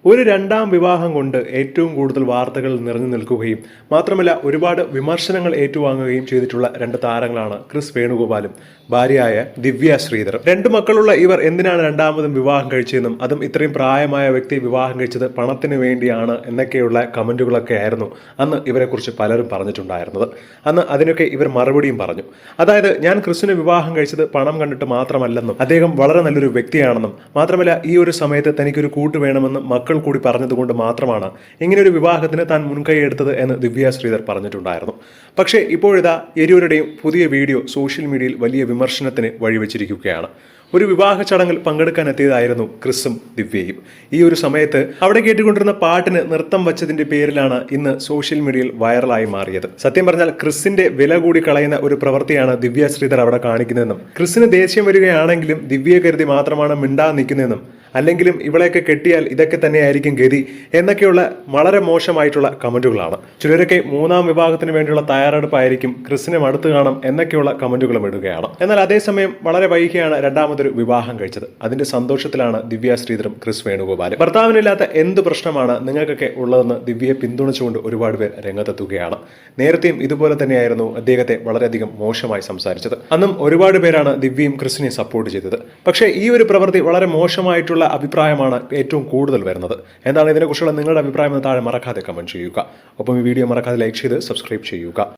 ഒരു രണ്ടാം വിവാഹം കൊണ്ട് ഏറ്റവും കൂടുതൽ വാർത്തകൾ നിറഞ്ഞു നിൽക്കുകയും മാത്രമല്ല ഒരുപാട് വിമർശനങ്ങൾ ഏറ്റുവാങ്ങുകയും ചെയ്തിട്ടുള്ള രണ്ട് താരങ്ങളാണ് ക്രിസ് വേണുഗോപാലും ഭാര്യയായ ദിവ്യ ശ്രീധർ. രണ്ടു മക്കളുള്ള ഇവർ എന്തിനാണ് രണ്ടാമതും വിവാഹം കഴിച്ചതെന്നും അതും ഇത്രയും പ്രായമായ വ്യക്തി വിവാഹം കഴിച്ചത് പണത്തിന് വേണ്ടിയാണ് എന്നൊക്കെയുള്ള കമന്റുകളൊക്കെ ആയിരുന്നു അന്ന് ഇവരെക്കുറിച്ച് പലരും പറഞ്ഞിട്ടുണ്ടായിരുന്നത്. അന്ന് അതിനൊക്കെ ഇവർ മറുപടിയും പറഞ്ഞു. അതായത് ഞാൻ ക്രിസിന് വിവാഹം കഴിച്ചത് പണം കണ്ടിട്ട് മാത്രമല്ലെന്നും അദ്ദേഹം വളരെ നല്ലൊരു വ്യക്തിയാണെന്നും മാത്രമല്ല ഈ ഒരു സമയത്ത് തനിക്കൊരു കൂട്ട് വേണമെന്നും മക്കൾ കൂടി പറഞ്ഞതുകൊണ്ട് മാത്രമാണ് ഇങ്ങനെയൊരു വിവാഹത്തിന് താൻ മുൻകൈ എടുത്തത് എന്ന് ദിവ്യ ശ്രീധർ പറഞ്ഞിട്ടുണ്ടായിരുന്നു. പക്ഷേ ഇപ്പോഴിതാ ഇരുവരുടെയും പുതിയ വീഡിയോ സോഷ്യൽ മീഡിയയിൽ വലിയ വിമർശനത്തിന് വഴിവെച്ചിരിക്കുകയാണ്. ഒരു വിവാഹ ചടങ്ങിൽ പങ്കെടുക്കാൻ എത്തിയതായിരുന്നു ക്രിസും ദിവ്യയും. ഈ ഒരു സമയത്ത് അവിടെ കേട്ടുകൊണ്ടിരുന്ന പാട്ടിന് നൃത്തം വച്ചതിന്റെ പേരിലാണ് ഇന്ന് സോഷ്യൽ മീഡിയയിൽ വൈറലായി മാറിയത്. സത്യം പറഞ്ഞാൽ ക്രിസിന്റെ വില കൂടി കളയുന്ന ഒരു പ്രവൃത്തിയാണ് ദിവ്യ ശ്രീധർ അവിടെ കാണിക്കുന്നതെന്നും ക്രിസിന് ദേഷ്യം വരികയാണെങ്കിലും ദിവ്യയെ കരുതി മാത്രമാണ് മിണ്ടാതെ നിൽക്കുന്നതെന്നും അല്ലെങ്കിലും ഇവളെയൊക്കെ കെട്ടിയാൽ ഇതൊക്കെ തന്നെയായിരിക്കും ഗതി എന്നൊക്കെയുള്ള വളരെ മോശമായിട്ടുള്ള കമന്റുകളാണ്. ചിലരൊക്കെ മൂന്നാം വിവാഹത്തിന് വേണ്ടിയുള്ള തയ്യാറെടുപ്പായിരിക്കും, ക്രിസിനെ അടുത്ത് കാണാം എന്നൊക്കെയുള്ള കമന്റുകളും ഇടുകയാണ്. എന്നാൽ അതേസമയം വളരെ വൈകിയാണ് രണ്ടാമതൊരു വിവാഹം കഴിച്ചത്. അതിന്റെ സന്തോഷത്തിലാണ് ദിവ്യ ശ്രീധറും ക്രിസ് വേണുഗോപാലും. ഭർത്താവിനില്ലാത്ത എന്ത് പ്രശ്നമാണ് നിങ്ങൾക്കൊക്കെ ഉള്ളതെന്ന് ദിവ്യയെ പിന്തുണച്ചുകൊണ്ട് ഒരുപാട് പേർ രംഗത്തെത്തുകയാണ്. നേരത്തെയും ഇതുപോലെ തന്നെയായിരുന്നു അദ്ദേഹത്തെ വളരെയധികം മോശമായി സംസാരിച്ചത്. അന്നും ഒരുപാട് പേരാണ് ദിവ്യയും ക്രിസിനെയും സപ്പോർട്ട് ചെയ്തത്. പക്ഷേ ഈ ഒരു പ്രവൃത്തി വളരെ മോശമായിട്ടുള്ള അഭിപ്രായമാണ് ഏറ്റവും കൂടുതൽ വരുന്നത്. എന്താണ് ഇതിനെക്കുറിച്ചുള്ള നിങ്ങളുടെ അഭിപ്രായം എന്ന് താഴെ മറക്കാതെ കമന്റ് ചെയ്യുക. ഒപ്പം ഈ വീഡിയോ മറക്കാതെ ലൈക്ക് ചെയ്ത് സബ്സ്ക്രൈബ് ചെയ്യുക.